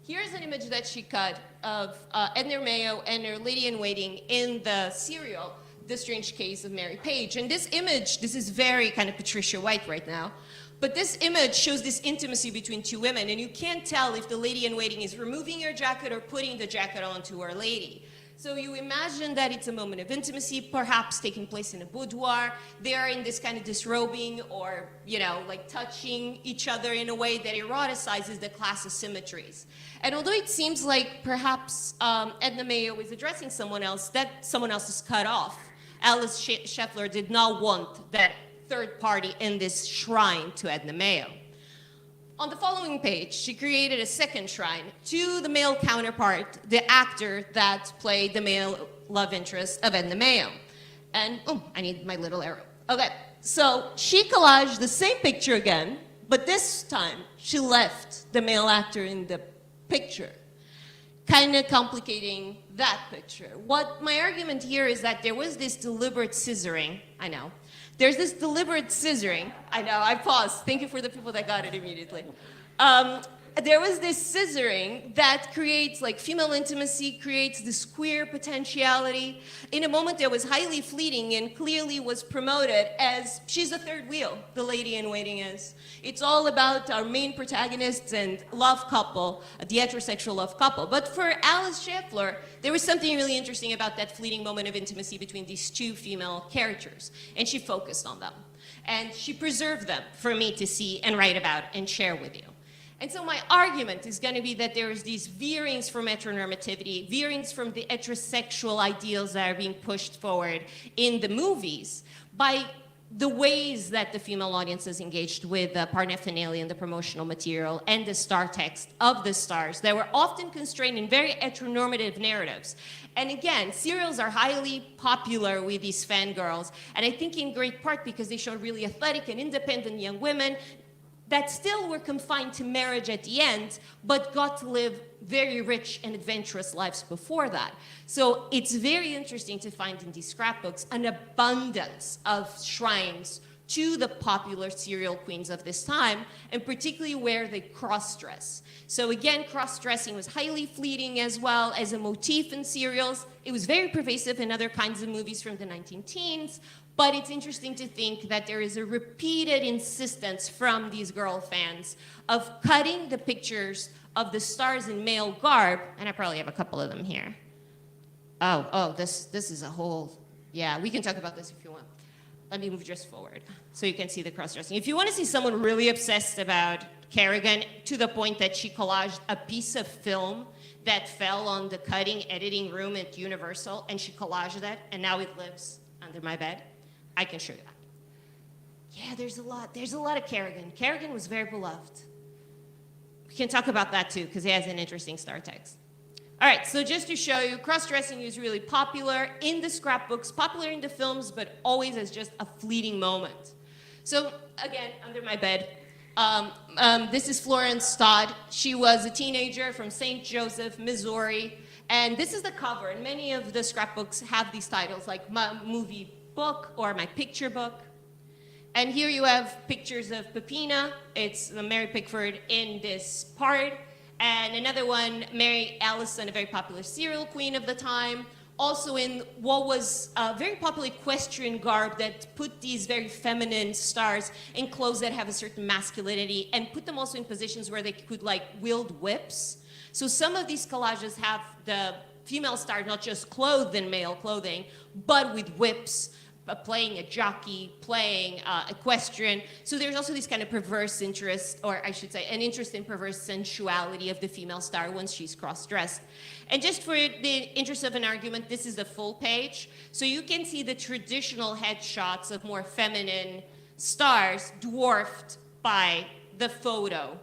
Here's an image that she cut of Edna Mayo and her lady-in-waiting in the serial The Strange Case of Mary Page. And this image, this is very kind of Patricia White right now, but this image shows this intimacy between two women, and you can't tell if the lady-in-waiting is removing her jacket or putting the jacket onto her lady. So you imagine that it's a moment of intimacy, perhaps taking place in a boudoir. They are in this kind of disrobing or, you know, like touching each other in a way that eroticizes the class asymmetries. And although it seems like perhaps Edna Mayo is addressing someone else, that someone else is cut off. Alice Scheffler did not want that third party in this shrine to Edna Mayo. On the following page, she created a second shrine to the male counterpart, the actor that played the male love interest of Edna Mayo. And, oh, I need my little arrow. Okay, so she collaged the same picture again, but this time she left the male actor in the picture, kind of complicating that picture. What my argument here is that there was this deliberate scissoring, I know. There's this deliberate scissoring. I know, I paused. Thank you for the people that got it immediately. There was this scissoring that creates like female intimacy, creates this queer potentiality in a moment that was highly fleeting and clearly was promoted as she's a third wheel, the lady-in-waiting is. It's all about our main protagonists and love couple, the heterosexual love couple. But for Alice Scheffler, there was something really interesting about that fleeting moment of intimacy between these two female characters, and she focused on them. And she preserved them for me to see and write about and share with you. And so my argument is going to be that there is these veerings from heteronormativity, veerings from the heterosexual ideals that are being pushed forward in the movies by the ways that the female audiences engaged with the paraphernalia and the promotional material and the star text of the stars that were often constrained in very heteronormative narratives. And again, serials are highly popular with these fangirls, and I think in great part because they showed really athletic and independent young women that still were confined to marriage at the end, but got to live very rich and adventurous lives before that. So it's very interesting to find in these scrapbooks an abundance of shrines to the popular serial queens of this time, and particularly where they cross-dress. So again, cross-dressing was highly fleeting as well as a motif in serials. It was very pervasive in other kinds of movies from the 19-teens, but it's interesting to think that there is a repeated insistence from these girl fans of cutting the pictures of the stars in male garb, and I probably have a couple of them here. This is a whole, yeah, we can talk about this if you want. Let me move just forward so you can see the cross-dressing. If you want to see someone really obsessed about Kerrigan to the point that she collaged a piece of film that fell on the cutting editing room at Universal, and she collaged that, and now it lives under my bed, I can show you that. Yeah, there's a lot of Kerrigan. Kerrigan was very beloved. We can talk about that too, because he has an interesting star text. All right, so just to show you, cross-dressing is really popular in the scrapbooks, popular in the films, but always as just a fleeting moment. So again, under my bed, this is Florence Todd. She was a teenager from St. Joseph, Missouri. And this is the cover. And many of the scrapbooks have these titles, like my movie book or my picture book. And here you have pictures of Peppina. It's Mary Pickford in this part. And another one, Mary Allison, a very popular serial queen of the time, also in what was a very popular equestrian garb that put these very feminine stars in clothes that have a certain masculinity and put them also in positions where they could like wield whips. So some of these collages have the female star not just clothed in male clothing, but with whips, playing a jockey, playing equestrian. So there's also this kind of perverse interest, or I should say, an interest in perverse sensuality of the female star once she's cross-dressed. And just for the interest of an argument, this is the full page. So you can see the traditional headshots of more feminine stars dwarfed by the photo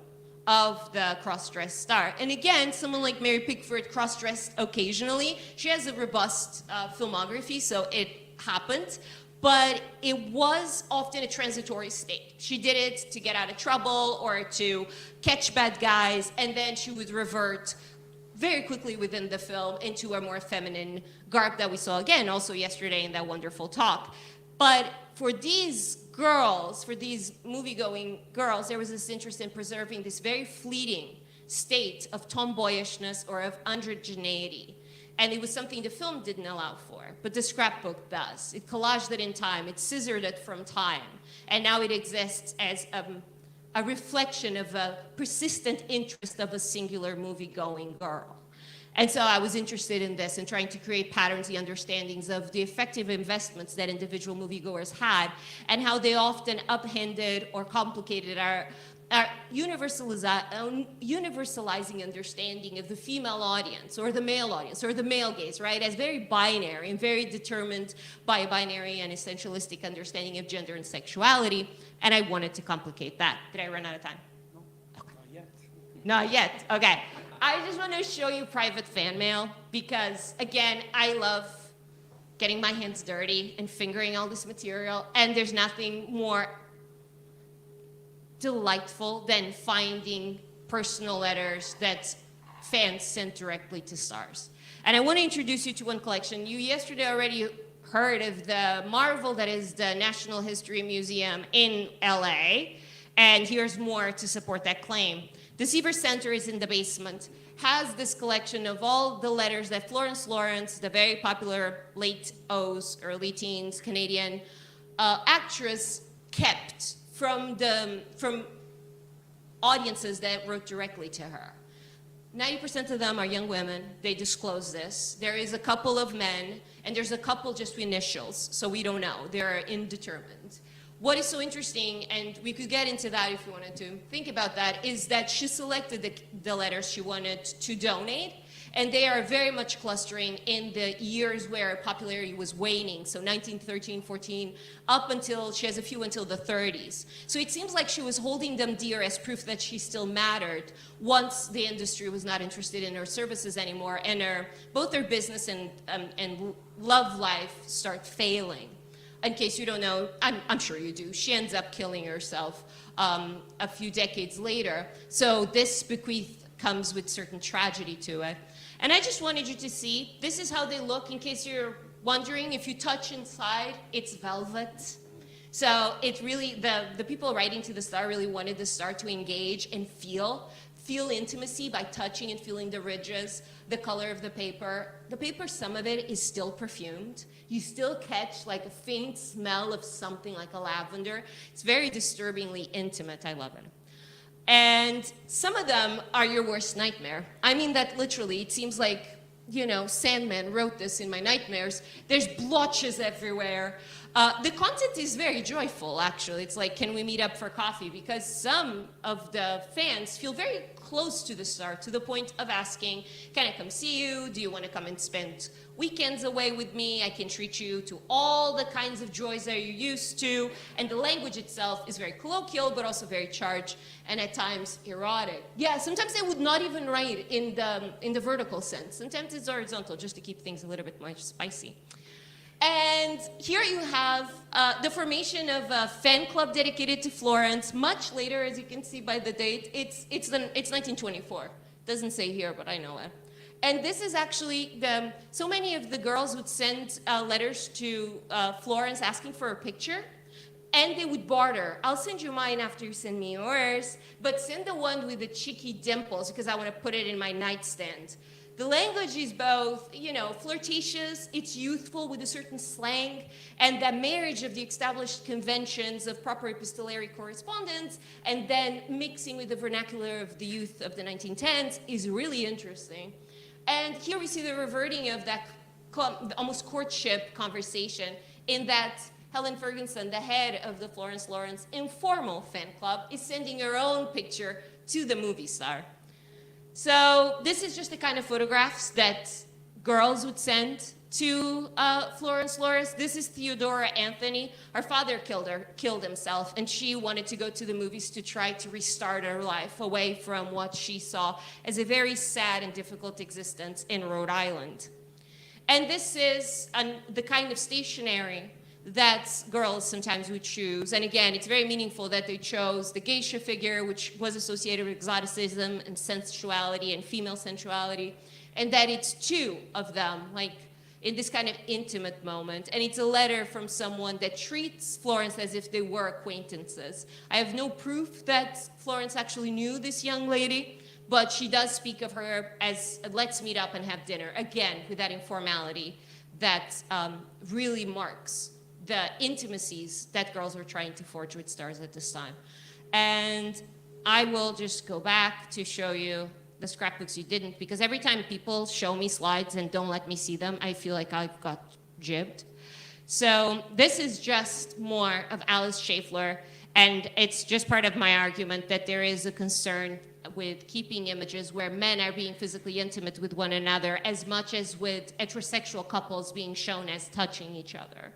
of the cross-dressed star. And again, someone like Mary Pickford cross-dressed occasionally. She has a robust filmography, so it happened, but it was often a transitory state. She did it to get out of trouble or to catch bad guys, and then she would revert very quickly within the film into a more feminine garb that we saw again also yesterday in that wonderful talk. But for these girls, for these movie-going girls, there was this interest in preserving this very fleeting state of tomboyishness or of androgeneity. And it was something the film didn't allow for, but the scrapbook does. It collaged it in time, it scissored it from time, and now it exists as a reflection of a persistent interest of a singular movie-going girl. And so I was interested in this and trying to create patterns, the understandings of the effective investments that individual moviegoers had and how they often upended or complicated our universalizing understanding of the female audience or the male audience or the male gaze, right, as very binary and very determined by a binary and essentialistic understanding of gender and sexuality. And I wanted to complicate that. Did I run out of time? No. Okay. Not yet. Not yet. Okay. I just want to show you private fan mail because, again, I love getting my hands dirty and fingering all this material, and there's nothing more delightful than finding personal letters that fans sent directly to stars. And I want to introduce you to one collection. You yesterday already heard of the marvel that is the National History Museum in LA, and here's more to support that claim. The Seaver Center is in the basement, has this collection of all the letters that Florence Lawrence, the very popular late O's, early teens, Canadian actress, kept from audiences that wrote directly to her. 90% of them are young women. They disclose this. There is a couple of men, and there's a couple just with initials, so we don't know. They're indeterminate. What is so interesting, and we could get into that if you wanted to think about that, is that she selected the letters she wanted to donate, and they are very much clustering in the years where popularity was waning, so 1913, 14, up until, she has a few until the 30s. So it seems like she was holding them dear as proof that she still mattered once the industry was not interested in her services anymore, and both her business and love life start failing. In case you don't know, I'm sure you do, she ends up killing herself a few decades later. So this bequeath comes with certain tragedy to it. And I just wanted you to see, this is how they look in case you're wondering. If you touch inside, it's velvet. So it really, the people writing to the star really wanted the star to engage and feel intimacy by touching and feeling the ridges, the color of the paper. The paper, some of it is still perfumed. You still catch like a faint smell of something like a lavender. It's very disturbingly intimate. I love it. And some of them are your worst nightmare. I mean that literally. It seems like, you know, Sandman wrote this in my nightmares. There's blotches everywhere. The content is very joyful, actually. It's like, can we meet up for coffee? Because some of the fans feel very close to the star, to the point of asking, can I come see you? Do you want to come and spend weekends away with me? I can treat you to all the kinds of joys that you're used to. And the language itself is very colloquial, but also very charged, and at times erotic. Yeah, sometimes they would not even write in the vertical sense. Sometimes it's horizontal, just to keep things a little bit more spicy. And here you have the formation of a fan club dedicated to Florence. Much later, as you can see by the date, it's 1924. Doesn't say here, but I know it. And this is actually so many of the girls would send letters to Florence asking for a picture, and they would barter. I'll send you mine after you send me yours, but send the one with the cheeky dimples because I want to put it in my nightstand. The language is both, flirtatious, it's youthful with a certain slang, and that marriage of the established conventions of proper epistolary correspondence, and then mixing with the vernacular of the youth of the 1910s is really interesting. And here we see the reverting of that almost courtship conversation in that Helen Ferguson, the head of the Florence Lawrence informal fan club, is sending her own picture to the movie star. So this is just the kind of photographs that girls would send to Florence Lawrence. This is Theodora Anthony. Her father killed himself, and she wanted to go to the movies to try to restart her life away from what she saw as a very sad and difficult existence in Rhode Island. And this is the kind of stationery that girls sometimes would choose. And again, it's very meaningful that they chose the geisha figure, which was associated with exoticism and sensuality and female sensuality, and that it's two of them, like in this kind of intimate moment. And it's a letter from someone that treats Florence as if they were acquaintances. I have no proof that Florence actually knew this young lady, but she does speak of her as, let's meet up and have dinner, again, with that informality that really marks the intimacies that girls were trying to forge with stars at this time. And I will just go back to show you the scrapbooks you didn't, because every time people show me slides and don't let me see them, I feel like I've got jibbed. So this is just more of Alice Schaeffler, and it's just part of my argument that there is a concern with keeping images where men are being physically intimate with one another as much as with heterosexual couples being shown as touching each other.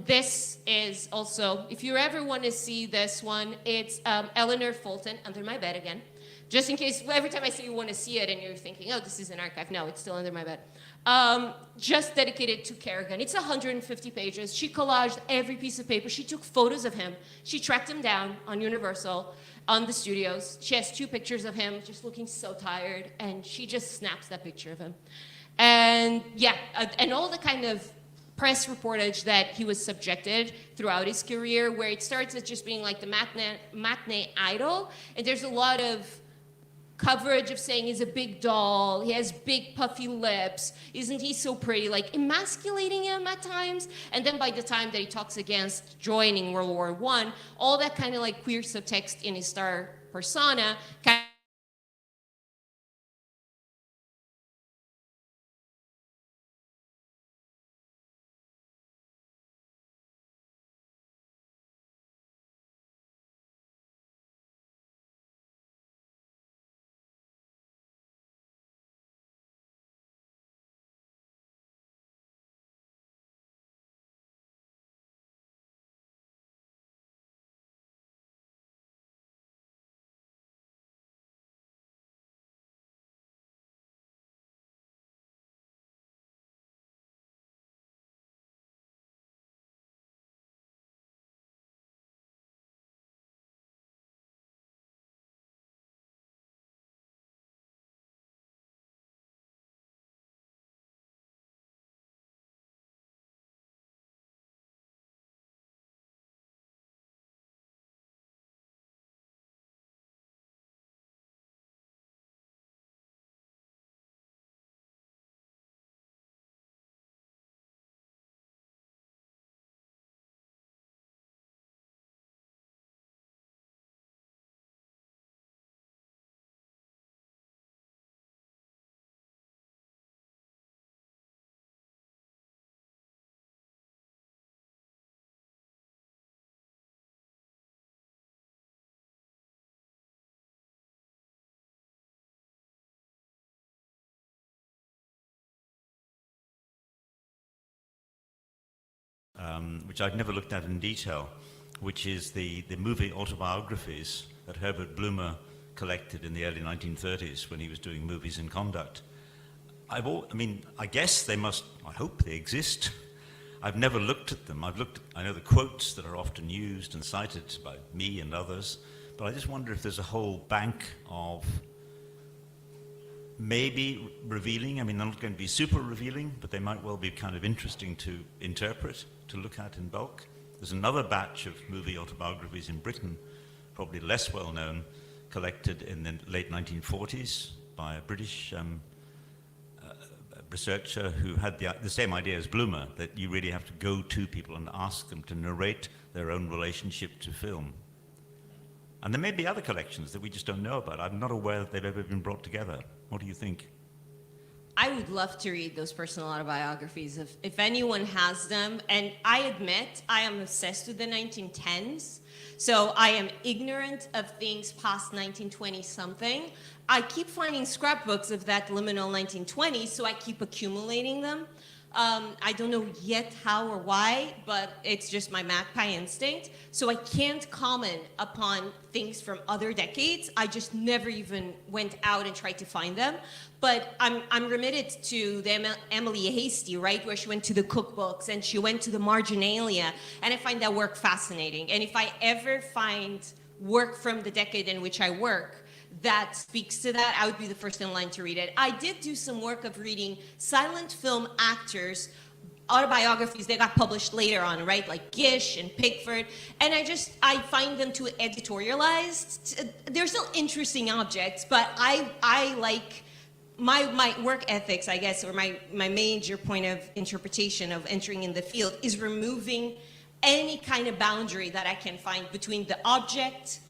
This is also, if you ever want to see this one, it's Eleanor Fulton, under my bed again. Just in case, every time I say you want to see it and you're thinking, oh, this is an archive. No, it's still under my bed. Just dedicated to Kerrigan. It's 150 pages. She collaged every piece of paper. She took photos of him. She tracked him down on Universal, on the studios. She has 2 pictures of him just looking so tired, and she just snaps that picture of him. And yeah, and all the kind of press reportage that he was subjected throughout his career, where it starts as just being like the matinee idol, and there's a lot of coverage of saying he's a big doll, he has big puffy lips, isn't he so pretty, like emasculating him at times. And then by the time that he talks against joining World War I, all that kind of like queer subtext in his star persona kind which I've never looked at in detail, which is the movie autobiographies that Herbert Blumer collected in the early 1930s when he was doing movies in conduct. I guess they must, I hope they exist. I've never looked at them. I know the quotes that are often used and cited by me and others, but I just wonder if there's a whole bank of maybe revealing, they're not going to be super revealing, but they might well be kind of interesting to interpret, to look at in bulk. There's another batch of movie autobiographies in Britain, probably less well known, collected in the late 1940s by a British researcher who had the same idea as Blumer, that you really have to go to people and ask them to narrate their own relationship to film. And there may be other collections that we just don't know about. I'm not aware that they've ever been brought together. What do you think? I would love to read those personal autobiographies if anyone has them. And I admit I am obsessed with the 1910s. So I am ignorant of things past 1920 something. I keep finding scrapbooks of that liminal 1920s, so I keep accumulating them. I don't know yet how or why, but it's just my magpie instinct. So I can't comment upon things from other decades. I just never even went out and tried to find them. But I'm remitted to the Emily Hasty, right, where she went to the cookbooks and she went to the marginalia, and I find that work fascinating. And if I ever find work from the decade in which I work that speaks to that, I would be the first in line to read it. I did do some work of reading silent film actors' autobiographies that got published later on, right? Like Gish and Pickford. And I find them too editorialized. They're still interesting objects, but I like my work ethics, I guess, or my major point of interpretation of entering in the field is removing any kind of boundary that I can find between the object